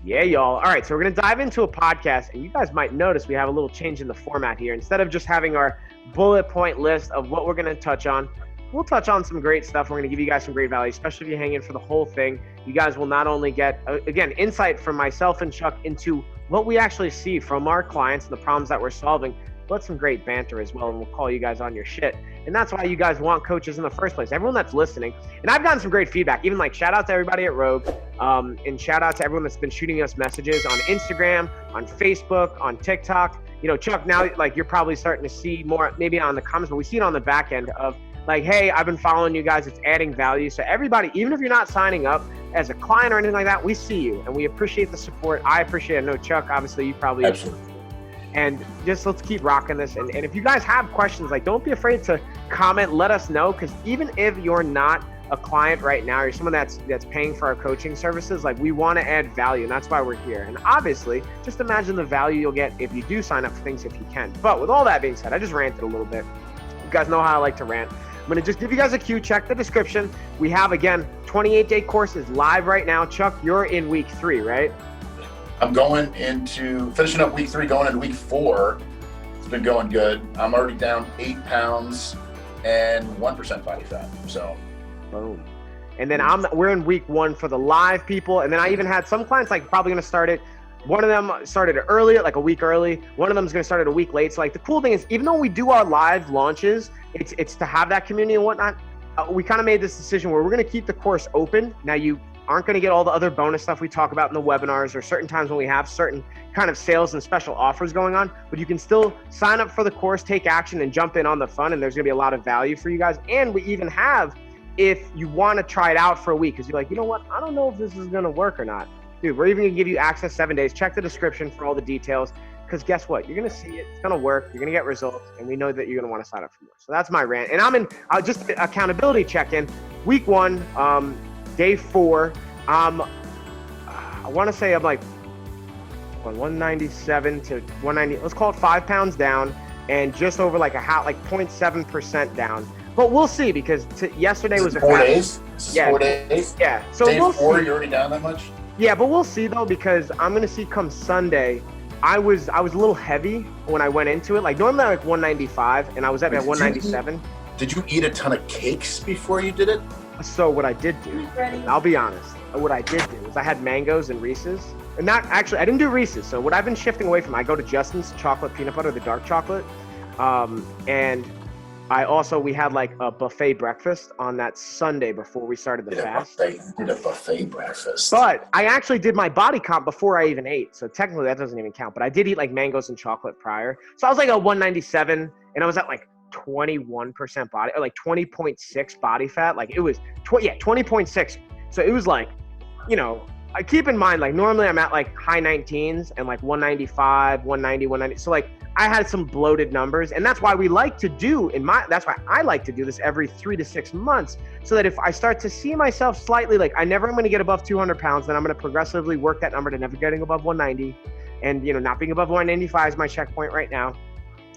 Yeah, y'all. All right, so we're going to dive into a podcast, and you guys might notice we have a little change in the format here. Instead of just having our bullet point list of what we're going to touch on, we'll touch on some great stuff. We're going to give you guys some great value, especially if you hang in for the whole thing. You guys will not only get, again, insight from myself and Chuck into what we actually see from our clients and the problems that we're solving, but some great banter as well, and we'll call you guys on your shit. And that's why you guys want coaches in the first place. Everyone that's listening, and I've gotten some great feedback, even like shout out to everybody at Rogue, and shout out to everyone that's been shooting us messages on Instagram, on Facebook, on TikTok. You know, Chuck, now like you're probably starting to see more, maybe on the comments, but we see it on the back end of like, hey, I've been following you guys. It's adding value. So everybody, even if you're not signing up as a client or anything like that, we see you and we appreciate the support. I appreciate it. I know Chuck, obviously you probably. Absolutely. And just let's keep rocking this. And if you guys have questions, like don't be afraid to comment, let us know. Because even if you're not a client right now, you're someone that's paying for our coaching services, like we want to add value, and that's why we're here. And obviously, just imagine the value you'll get if you do sign up for things if you can. But with all that being said, I just ranted a little bit. You guys know how I like to rant. I'm going to just give you guys a cue. Check the description. We have, again, 28-day courses live right now. Chuck, you're in week 3, right? I'm finishing up week 3, going into week 4. It's been going good. I'm already down 8 pounds and 1% body fat. So, boom. And then we're in week 1 for the live people. And then I even had some clients like probably going to start it. One of them started it early, like a week early. One of them is going to start it a week late. So like the cool thing is, even though we do our live launches, it's to have that community and whatnot. We kind of made this decision where we're going to keep the course open. Now you aren't going to get all the other bonus stuff we talk about in the webinars or certain times when we have certain kind of sales and special offers going on, but you can still sign up for the course, take action, and jump in on the fun, and there's going to be a lot of value for you guys. And we even have, if you want to try it out for a week, because you're like, you know what, I don't know if this is going to work or not. Dude, we're even going to give you access 7 days. Check the description for all the details, because guess what? You're going to see it. It's going to work. You're going to get results, and we know that you're going to want to sign up for more. So that's my rant. And I'm in just accountability check-in. Week 1, day 4. I want to say I'm like 197 to 190. Let's call it 5 pounds down, and just over like 0.7% down. But we'll see, because yesterday was 4 days. Yeah, 4 days. Yeah. So day we'll 4, see. you're already down that much. Yeah, but we'll see though, because I'm gonna see come Sunday. I was a little heavy when I went into it. Like normally I'm like 195, and I was at 197. Did you eat a ton of cakes before you did it? So what I did do, I'll be honest, what I did do is I had mangoes and Reese's. And not actually, I didn't do Reese's. So what I've been shifting away from, I go to Justin's chocolate peanut butter, the dark chocolate. And we had like a buffet breakfast on that Sunday before we started the fast. Did a buffet breakfast. But I actually did my body comp before I even ate. So technically that doesn't even count. But I did eat like mangoes and chocolate prior. So I was like a 197, and I was at like 21% body, or like 20.6 body fat. Like it was 20.6. So it was like, you know, I keep in mind, like normally I'm at like high 19s and like 195, 190, 190. So like I had some bloated numbers, and that's why we like to do that's why I like to do this every 3 to 6 months, so that if I start to see myself slightly, like I never am going to get above 200 pounds, then I'm going to progressively work that number to never getting above 190, and you know, not being above 195 is my checkpoint right now.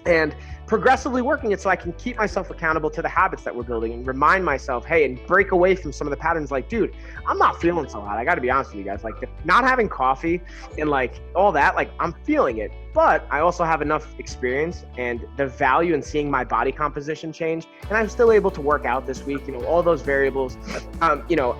And progressively working it so I can keep myself accountable to the habits that we're building and remind myself, hey, and break away from some of the patterns. Like, dude, I'm not feeling so hot. I got to be honest with you guys. Like, not having coffee and like all that, like I'm feeling it. But I also have enough experience and the value in seeing my body composition change. And I'm still able to work out this week, you know, all those variables, you know,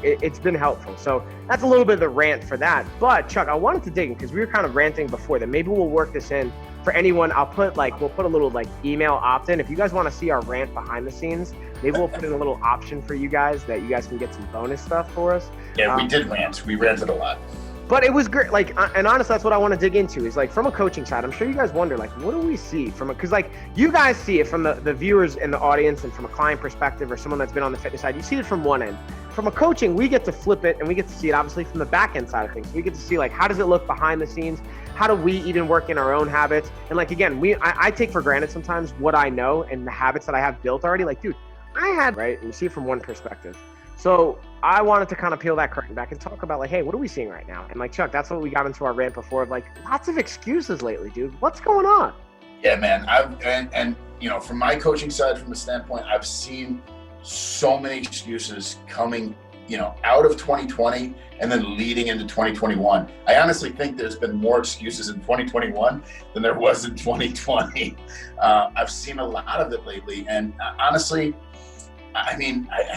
it's been helpful. So that's a little bit of the rant for that. But Chuck, I wanted to dig in because we were kind of ranting before that. Maybe we'll work this in for anyone. We'll put a little like email opt-in. If you guys want to see our rant behind the scenes, maybe we'll put in a little option for you guys that you guys can get some bonus stuff for us. Yeah, we did rant. We ranted a lot. But it was great. Like, and honestly, that's what I want to dig into is like from a coaching side. I'm sure you guys wonder, like, what do we see from it? Because like you guys see it from the viewers and the audience, and from a client perspective or someone that's been on the fitness side, you see it from one end. From a coaching, we get to flip it and we get to see it obviously from the back end side of things. We get to see like, how does it look behind the scenes? How do we even work in our own habits? And like, again, I take for granted sometimes what I know and the habits that I have built already. Like, dude, right? And you see it from one perspective. So I wanted to kind of peel that curtain back and talk about like, hey, what are we seeing right now? And like, Chuck, that's what we got into our rant before of like, lots of excuses lately, dude. What's going on? Yeah, man. And you know, from my coaching side, from the standpoint, I've seen so many excuses coming out of 2020 and then leading into 2021. I honestly think there's been more excuses in 2021 than there was in 2020. I've seen a lot of it lately. And honestly, I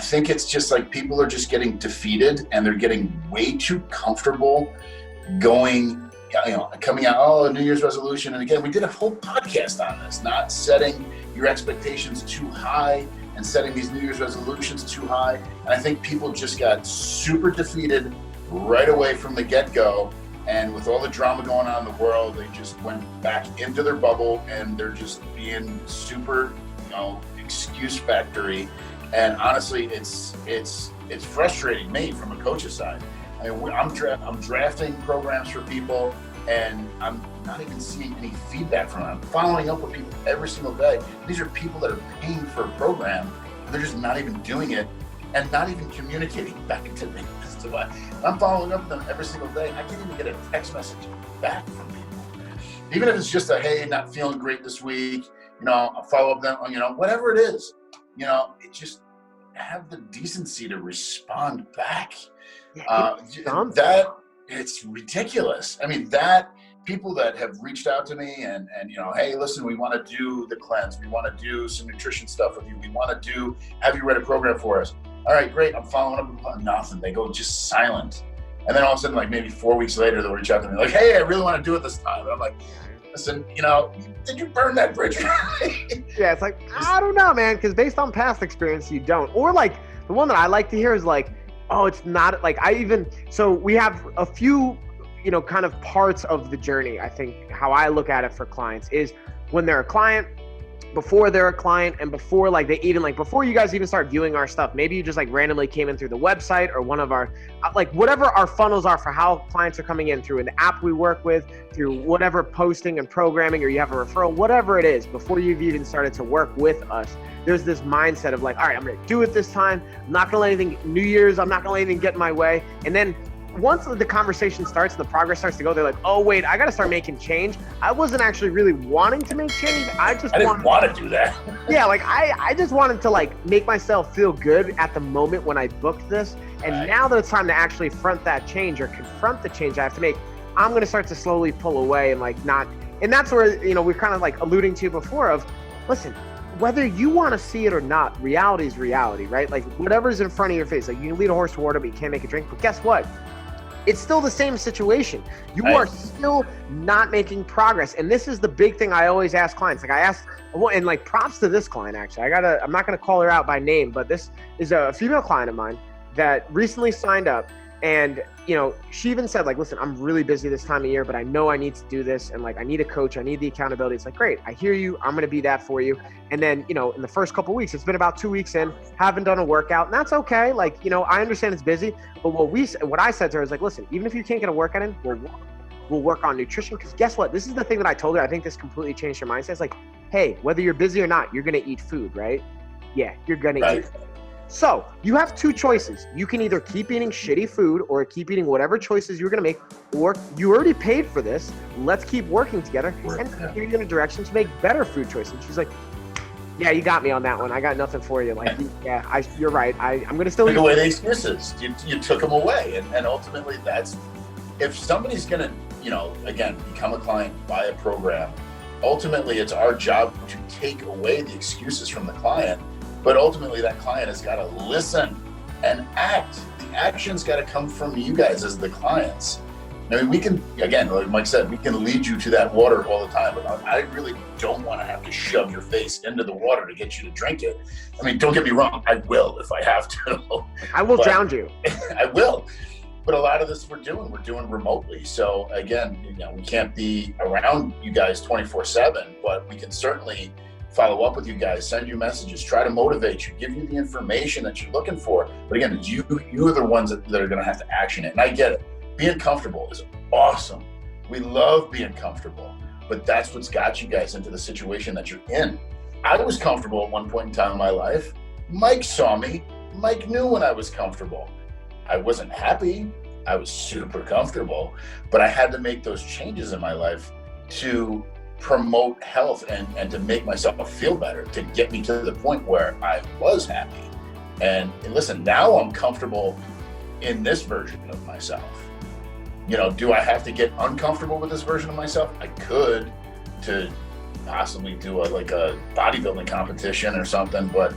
think it's just like people are just getting defeated and they're getting way too comfortable coming out, New Year's resolution. And again, we did a whole podcast on this, not setting your expectations too high and setting these New Year's resolutions too high. And I think people just got super defeated right away from the get-go. And with all the drama going on in the world, they just went back into their bubble and they're just being super, excuse factory. And honestly, it's frustrating me from a coach's side. I'm drafting programs for people, and I'm not even seeing any feedback from them. I'm following up with people every single day. These are people that are paying for a program, and they're just not even doing it, and not even communicating back to me. I'm following up with them every single day. I can't even get a text message back from people. Even if it's just a, hey, not feeling great this week, I'll follow up them, whatever it is, it just have the decency to respond back. That it's ridiculous. That people that have reached out to me and hey, listen, we want to do the cleanse. We want to do some nutrition stuff with you. We want to have you write a program for us. All right, great. I'm following up with nothing. They go just silent. And then all of a sudden, like maybe 4 weeks later, they'll reach out to me like, hey, I really want to do it this time. And I'm like, listen, did you burn that bridge? Yeah, it's like, I don't know, man. Because based on past experience, you don't. Or like the one that I like to hear is like, oh, it's not like so we have a few, kind of parts of the journey. I think how I look at it for clients is when they're a client, before they're a client, and before before you guys even start viewing our stuff. Maybe you just like randomly came in through the website or one of our, whatever our funnels are for how clients are coming in through an app we work with, through whatever posting and programming, or you have a referral, whatever it is, before you've even started to work with us. There's this mindset of like, all right, I'm going to do it this time. I'm not going to let anything, New Year's, I'm not going to let anything get in my way. And then once the conversation starts and the progress starts to go, they're like, oh, wait, I got to start making change. I wasn't actually really wanting to make change. I didn't want to do that. Yeah, I just wanted to make myself feel good at the moment when I booked this. And right. Now that it's time to actually front that change or confront the change I have to make, I'm going to start to slowly pull away and and that's where, we're kind of alluding to before of, listen, whether you want to see it or not, reality is reality, right? Whatever's in front of your face, you can lead a horse to water, but you can't make it drink. But guess what? It's still the same situation. You are still not making progress. And this is the big thing I always ask clients. And props to this client, actually. I'm not going to call her out by name, but this is a female client of mine that recently signed up. And, she even said, listen, I'm really busy this time of year, but I know I need to do this. And I need a coach. I need the accountability. It's great. I hear you. I'm going to be that for you. And then, in the first couple of weeks, it's been about 2 weeks in, haven't done a workout, and that's okay. I understand it's busy, but what I said to her is listen, even if you can't get a workout in, we'll work on nutrition. Because guess what? This is the thing that I told her. I think this completely changed her mindset. It's hey, whether you're busy or not, you're going to eat food, right? Yeah, you're going to eat food. So you have two choices. You can either keep eating shitty food or keep eating whatever choices you're going to make, or you already paid for this. Let's keep working together and give you in a direction to make better food choices. And she's like, yeah, you got me on that one. I got nothing for you. You're right. I'm going to still take away the excuses. You took them away. And ultimately that's, if somebody's going to, again, become a client, buy a program, ultimately it's our job to take away the excuses from the client. But ultimately, that client has got to listen and act. The action's got to come from you guys as the clients. We can, again, like Mike said, we can lead you to that water all the time, but I really don't want to have to shove your face into the water to get you to drink it. Don't get me wrong, I will if I have to. I will drown you. I will. But a lot of this we're doing remotely. So again, we can't be around you guys 24/7, but we can certainly follow up with you guys, send you messages, try to motivate you, give you the information that you're looking for. But again, you are the ones that are going to have to action it. And I get it. Being comfortable is awesome. We love being comfortable, but that's what's got you guys into the situation that you're in. I was comfortable at one point in time in my life. Mike saw me. Mike knew when I was comfortable. I wasn't happy. I was super comfortable, but I had to make those changes in my life to promote health and to make myself feel better, to get me to the point where I was happy. And listen, now I'm comfortable in this version of myself. Do I have to get uncomfortable with this version of myself? I could, to possibly do a bodybuilding competition or something, but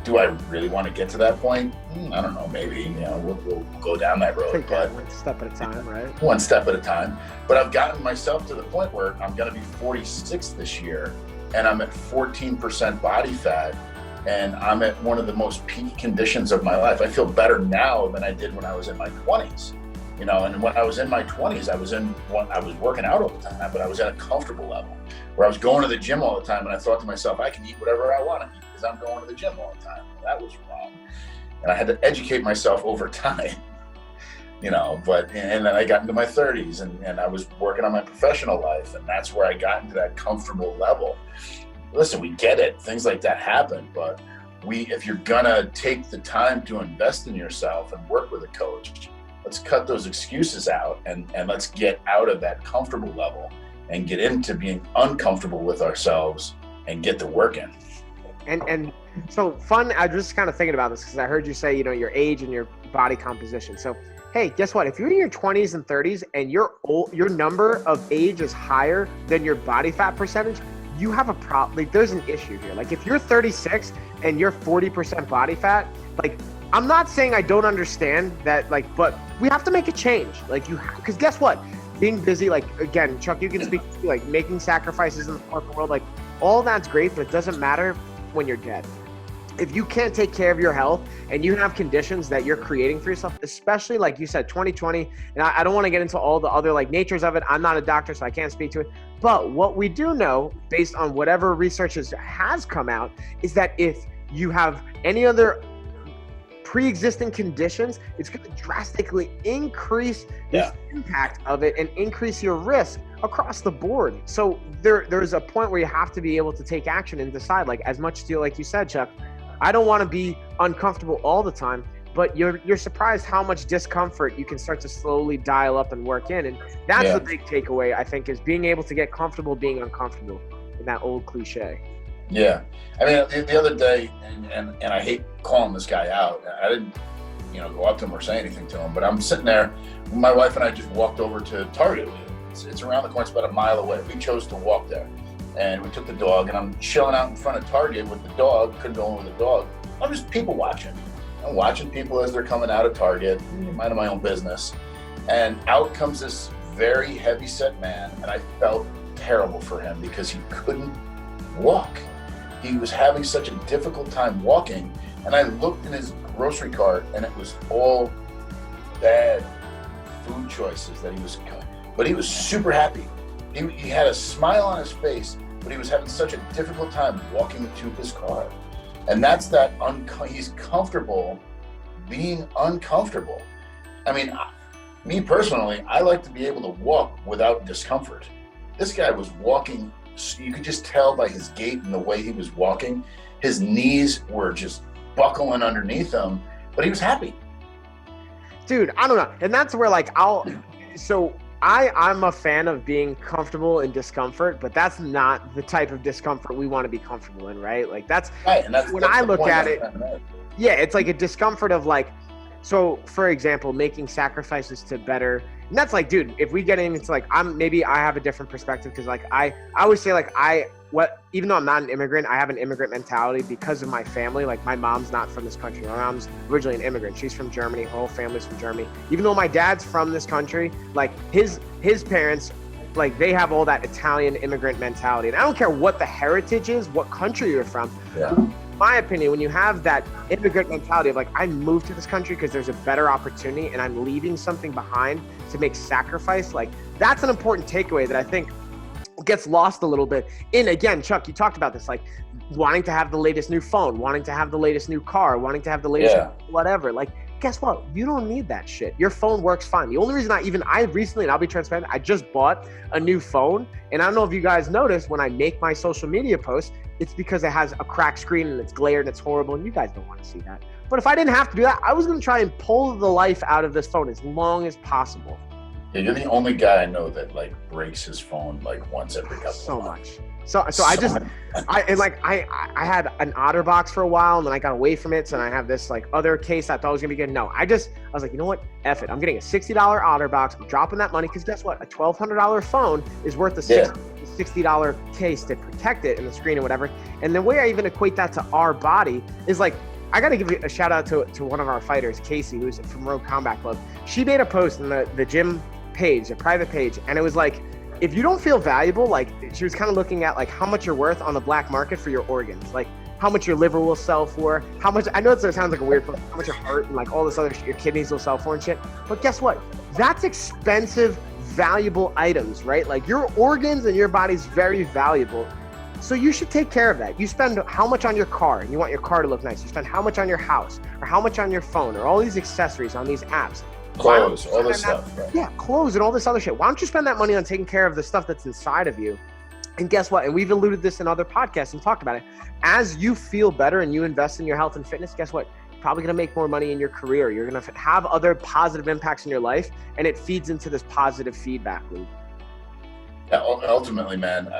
do I really want to get to that point? I don't know, maybe, we'll go down that road. But one step at a time, right? One step at a time. But I've gotten myself to the point where I'm going to be 46 this year, and I'm at 14% body fat, and I'm at one of the most peak conditions of my life. I feel better now than I did when I was in my 20s. And when I was in my 20s, I was working out all the time, but I was at a comfortable level where I was going to the gym all the time, and I thought to myself, I can eat whatever I want to eat because I'm going to the gym all the time. Well, that was wrong. And I had to educate myself over time, and then I got into my 30s and I was working on my professional life, and that's where I got into that comfortable level. Listen, we get it. Things like that happen, but if you're gonna take the time to invest in yourself and work with a coach, let's cut those excuses out and let's get out of that comfortable level and get into being uncomfortable with ourselves and get the work in. And so fun, I was just kind of thinking about this because I heard you say, your age and your body composition. So, hey, guess what? If you're in your 20s and 30s and your number of age is higher than your body fat percentage, you have a problem. There's an issue here. If you're 36 and you're 40% body fat, I'm not saying I don't understand that, but we have to make a change. Because guess what? Being busy, again, Chuck, you can speak to, making sacrifices in the corporate world, all that's great, but it doesn't matter when you're dead. If you can't take care of your health and you have conditions that you're creating for yourself, especially like you said, 2020, and I don't want to get into all the other natures of it. I'm not a doctor, so I can't speak to it. But what we do know, based on whatever research has come out, is that if you have any other pre-existing conditions, it's going to drastically increase the impact of it and increase your risk across the board. So there's a point where you have to be able to take action and decide, as much steel, like you said, Chuck, I don't want to be uncomfortable all the time, but you're surprised how much discomfort you can start to slowly dial up and work in. And that's the big takeaway, I think, is being able to get comfortable being uncomfortable, in that old cliche. Yeah. I mean, the other day, and I hate calling this guy out, I didn't, go up to him or say anything to him, but I'm sitting there, my wife and I just walked over to Target. It's around the corner, it's about a mile away. We chose to walk there, and we took the dog, and I'm chilling out in front of Target with the dog, couldn't go in with the dog. I'm just people watching. I'm watching people as they're coming out of Target, minding my own business, and out comes this very heavy-set man, and I felt terrible for him because he couldn't walk. He was having such a difficult time walking, and I looked in his grocery cart, and it was all bad food choices that he was doing. But he was super happy. He had a smile on his face, but he was having such a difficult time walking to his car. And that's that he's comfortable being uncomfortable. I mean, me personally, I like to be able to walk without discomfort. This guy was walking, you could just tell by his gait and the way he was walking, his knees were just buckling underneath him, but he was happy. Dude, I don't know. And that's where I'm a fan of being comfortable in discomfort, but that's not the type of discomfort we want to be comfortable in, right? That's right. And that's when I look at it. Yeah, it's a discomfort of so for example, making sacrifices to better. And that's dude, if we get into I have a different perspective because I always say even though I'm not an immigrant, I have an immigrant mentality because of my family. My mom's not from this country. My mom's originally an immigrant. She's from Germany. Her whole family's from Germany. Even though my dad's from this country, his parents, they have all that Italian immigrant mentality. And I don't care what the heritage is, what country you're from. Yeah. In my opinion, when you have that immigrant mentality of I moved to this country because there's a better opportunity and I'm leaving something behind to make sacrifice, that's an important takeaway that I think gets lost a little bit. And again, Chuck, you talked about this, wanting to have the latest new phone, wanting to have the latest new car, wanting to have the latest whatever. Guess what? You don't need that shit. Your phone works fine. The only reason I recently, and I'll be transparent, I just bought a new phone. And I don't know if you guys noticed when I make my social media posts, it's because it has a cracked screen and it's glared and it's horrible. And you guys don't want to see that. But if I didn't have to do that, I was going to try and pull the life out of this phone as long as possible. Yeah, you're the only guy I know that breaks his phone once every couple of months. So I had an OtterBox for a while, and then I got away from it. So I have this like other case I thought was gonna be good. No, I was like, you know what? F it. I'm getting a $60 OtterBox. I'm dropping that money because guess what? A $1,200 phone is worth a $60 case to protect it and the screen and whatever. And the way I even equate that to our body is like, I got to give a shout out to one of our fighters, Casey, who's from Rogue Combat Club. She made a post in the gym page, a private page, and it was like, if you don't feel valuable, like she was kind of looking at like how much you're worth on the black market for your organs, like how much your liver will sell for, how much, I know it sounds like a weird, how much your heart and like all this other shit, your kidneys will sell for and shit. But guess what? That's expensive, valuable items, right? Like your organs and your body's very valuable. So you should take care of that. You spend how much on your car and you want your car to look nice. You spend how much on your house or how much on your phone or all these accessories on these apps. Clothes, all this stuff. Right? Yeah, clothes and all this other shit. Why don't you spend that money on taking care of the stuff that's inside of you? And guess what? And we've alluded this in other podcasts and talked about it. As you feel better and you invest in your health and fitness, guess what? You're probably going to make more money in your career. You're going to have other positive impacts in your life, and it feeds into this positive feedback loop. Yeah, ultimately, man,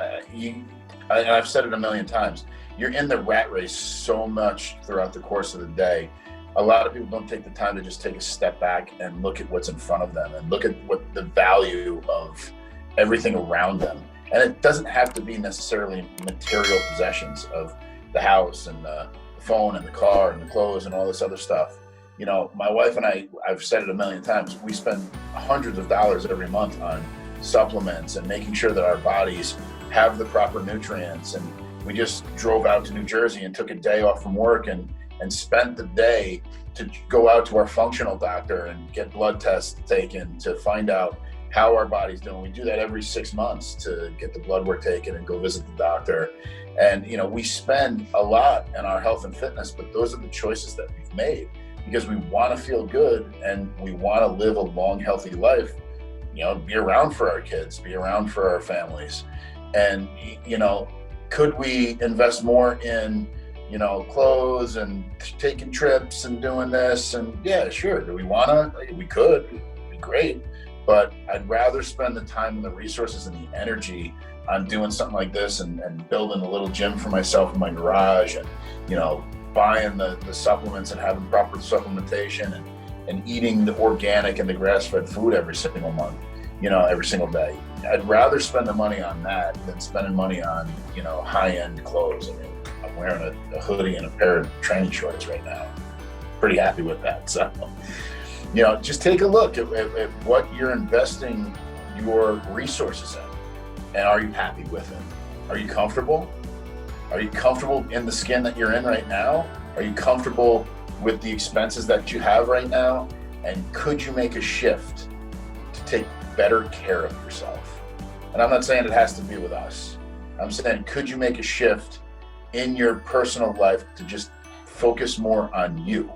I've said it a million times. You're in the rat race so much throughout the course of the day. A lot of people don't take the time to just take a step back and look at what's in front of them and look at what the value of everything around them. And it doesn't have to be necessarily material possessions of the house and the phone and the car and the clothes and all this other stuff. You know, my wife and I've said it a million times, we spend hundreds of dollars every month on supplements and making sure that our bodies have the proper nutrients. And we just drove out to New Jersey and took a day off from work and spent the day to go out to our functional doctor and get blood tests taken to find out how our body's doing. We do that every 6 months to get the blood work taken and go visit the doctor. And, you know, we spend a lot in our health and fitness, but those are the choices that we've made because we want to feel good and we want to live a long, healthy life, you know, be around for our kids, be around for our families. And, you know, could we invest more in, you know, clothes and taking trips and doing this? And yeah, sure. Do we want to? We could. It'd be great. But I'd rather spend the time and the resources and the energy on doing something like this and building a little gym for myself in my garage and, you know, buying the supplements and having proper supplementation and eating the organic and the grass-fed food every single month, you know, every single day. I'd rather spend the money on that than spending money on, you know, high-end clothes. I mean, I'm wearing a hoodie and a pair of training shorts right now. Pretty happy with that. So, you know, just take a look at what you're investing your resources in. And are you happy with it? Are you comfortable? Are you comfortable in the skin that you're in right now? Are you comfortable with the expenses that you have right now? And could you make a shift to take better care of yourself? And I'm not saying it has to be with us. I'm saying, could you make a shift in your personal life to just focus more on you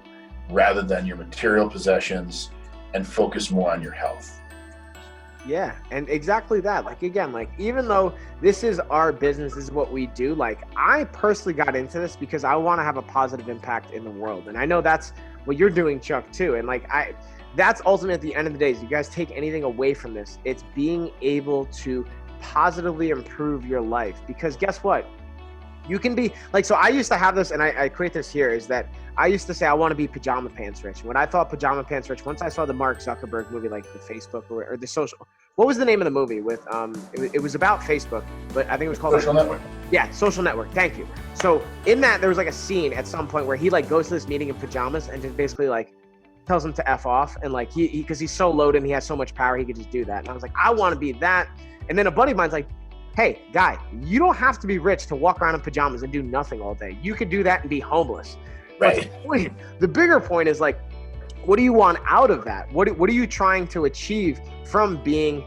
rather than your material possessions and focus more on your health? Yeah, and exactly that. Like, again, like, even though this is our business, this is what we do, like, I personally got into this because I want to have a positive impact in the world. And I know that's what you're doing, Chuck, too. And like, that's ultimately at the end of the day, if you guys take anything away from this, it's being able to positively improve your life. Because guess what? You can be like, so I used to have this, and I create this here, is that I used to say I want to be pajama pants rich. And when I thought pajama pants rich, once I saw the Mark Zuckerberg movie, like the Facebook or the social, what was the name of the movie with, it was about Facebook, but I think it was called Social Network. Yeah, Social Network. Thank you. So in that, there was like a scene at some point where he like goes to this meeting in pajamas and just basically like tells him to F off. And like, because he's so loaded and he has so much power, he could just do that. And I was like, I want to be that. And then a buddy of mine's like, hey, guy, you don't have to be rich to walk around in pajamas and do nothing all day. You could do that and be homeless. Right. But the bigger point is like, what do you want out of that? What are you trying to achieve from being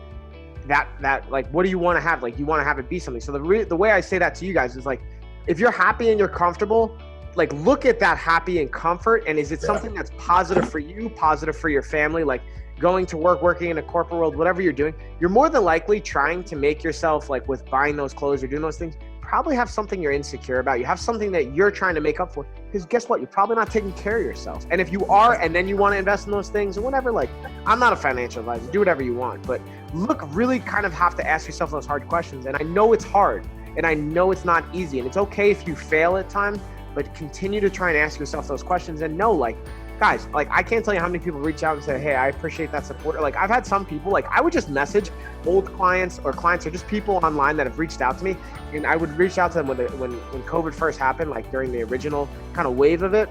that like, what do you want to have? Like, you want to have it be something. So the way I say that to you guys is like, if you're happy and you're comfortable, like, look at that happy and comfort. And is it something that's positive for you, positive for your family? Like, going to work, working in a corporate world, whatever you're doing, you're more than likely trying to make yourself, like with buying those clothes or doing those things, probably have something you're insecure about. You have something that you're trying to make up for, because guess what? You're probably not taking care of yourself. And if you are, and then you want to invest in those things or whatever, like, I'm not a financial advisor, do whatever you want, but really kind of have to ask yourself those hard questions. And I know it's hard. And I know it's not easy, and it's okay if you fail at times, but continue to try and ask yourself those questions and know, like, guys, like, I can't tell you how many people reach out and say, hey, I appreciate that support. Or, like, I've had some people, like, I would just message old clients or just people online that have reached out to me, and I would reach out to them when COVID first happened, like during the original kind of wave of it.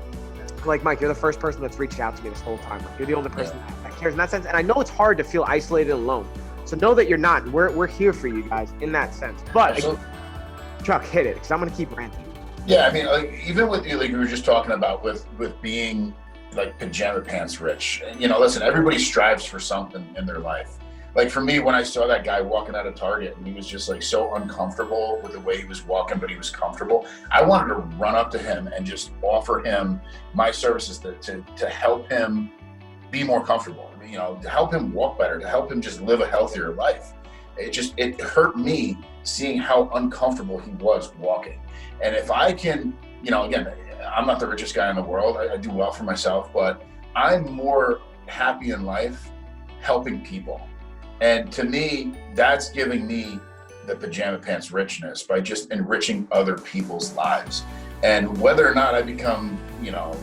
Like, Mike, you're the first person that's reached out to me this whole time. Like, you're the only person that cares in that sense. And I know it's hard to feel isolated and alone. So know that you're not. We're here for you guys in that sense. But Chuck, hit it, because I'm going to keep ranting. Yeah, I mean, like, even with you, like we were just talking about with being like pajama pants rich. You know, listen, everybody strives for something in their life. Like for me, when I saw that guy walking out of Target and he was just like so uncomfortable with the way he was walking, but he was comfortable, I wanted to run up to him and just offer him my services to help him be more comfortable, you know, to help him walk better, to help him just live a healthier life. It hurt me seeing how uncomfortable he was walking. And if I can, you know, again, I'm not the richest guy in the world. I do well for myself, but I'm more happy in life helping people. And to me, that's giving me the pajama pants richness by just enriching other people's lives. And whether or not I become, you know,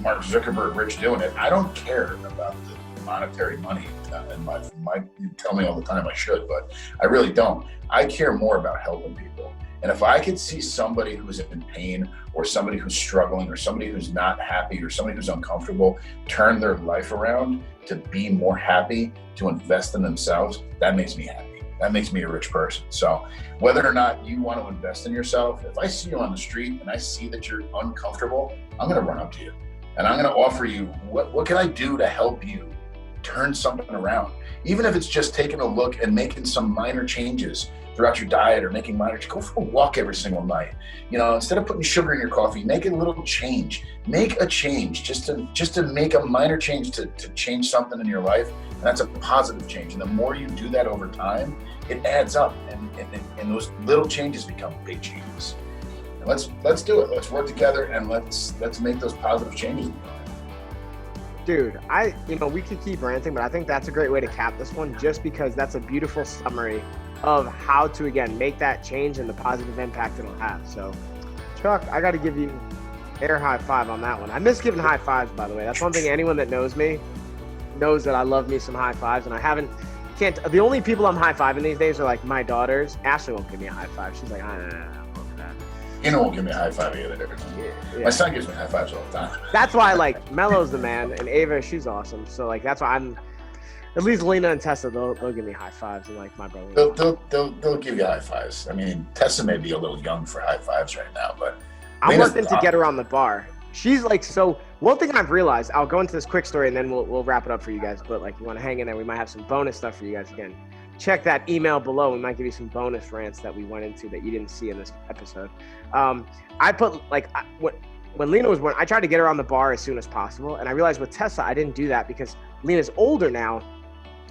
Mark Zuckerberg rich doing it, I don't care about the monetary money in life. You tell me all the time I should, but I really don't. I care more about helping people. And if I could see somebody who's in pain or somebody who's struggling or somebody who's not happy or somebody who's uncomfortable turn their life around to be more happy, to invest in themselves, that makes me happy. That makes me a rich person. So whether or not you want to invest in yourself, if I see you on the street and I see that you're uncomfortable, I'm going to run up to you and I'm going to offer you, what can I do to help you turn something around? Even if it's just taking a look and making some minor changes throughout your diet or making minor, go for a walk every single night. You know, instead of putting sugar in your coffee, make a little change. Make a change just to make a minor change to change something in your life. And that's a positive change. And the more you do that over time, it adds up and those little changes become big changes. And let's do it. Let's work together and let's make those positive changes. Dude, we could keep ranting, but I think that's a great way to cap this one, just because that's a beautiful summary of how to, again, make that change and the positive impact it'll have. So, Chuck, I got to give you air high five on that one. I miss giving high fives, by the way. That's one thing anyone that knows me knows, that I love me some high fives, and the only people I'm high fiving these days are like my daughters. Ashley won't give me a high five. She's like, You won't give me a high five either. Yeah. My son gives me high fives all the time. That's why, like, Mello's the man, and Ava, she's awesome. So, like, that's why at least Lena and Tessa, they'll give me high fives, and like my brother. They'll give you high fives. I mean, Tessa may be a little young for high fives right now, but I'm working to get her on the bar. She's like, so one thing I've realized, I'll go into this quick story and then we'll wrap it up for you guys. But like, you want to hang in there, we might have some bonus stuff for you guys. Again, check that email below. We might give you some bonus rants that we went into that you didn't see in this episode. I put like when Lena was born, I tried to get her on the bar as soon as possible, and I realized with Tessa, I didn't do that because Lena's older now.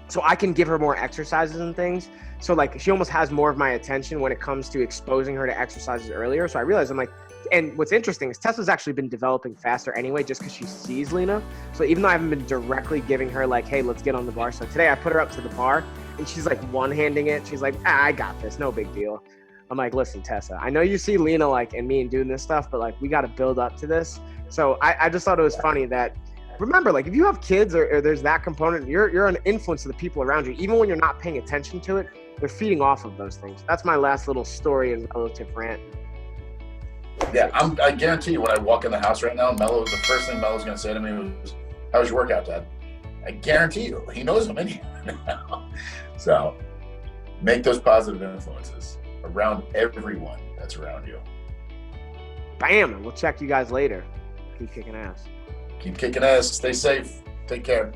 So I can give her more exercises and things. So like she almost has more of my attention when it comes to exposing her to exercises earlier. So I realized I'm like, and what's interesting is Tessa's actually been developing faster anyway, just because she sees Lena. So even though I haven't been directly giving her like, hey, let's get on the bar. So today I put her up to the bar and she's like one-handing it. She's like, I got this, no big deal. I'm like, listen, Tessa, I know you see Lena like and me and doing this stuff, but like we got to build up to this. So I just thought it was funny that, remember, like if you have kids or there's that component, you're an influence to the people around you. Even when you're not paying attention to it, they're feeding off of those things. That's my last little story and relative rant. Yeah, I guarantee you when I walk in the house right now, the first thing Mello's going to say to me was, how was your workout, Dad? I guarantee you, he knows I'm in here now. So make those positive influences around everyone that's around you. Bam! We'll check you guys later. Keep kicking ass. Keep kicking ass. Stay safe. Take care.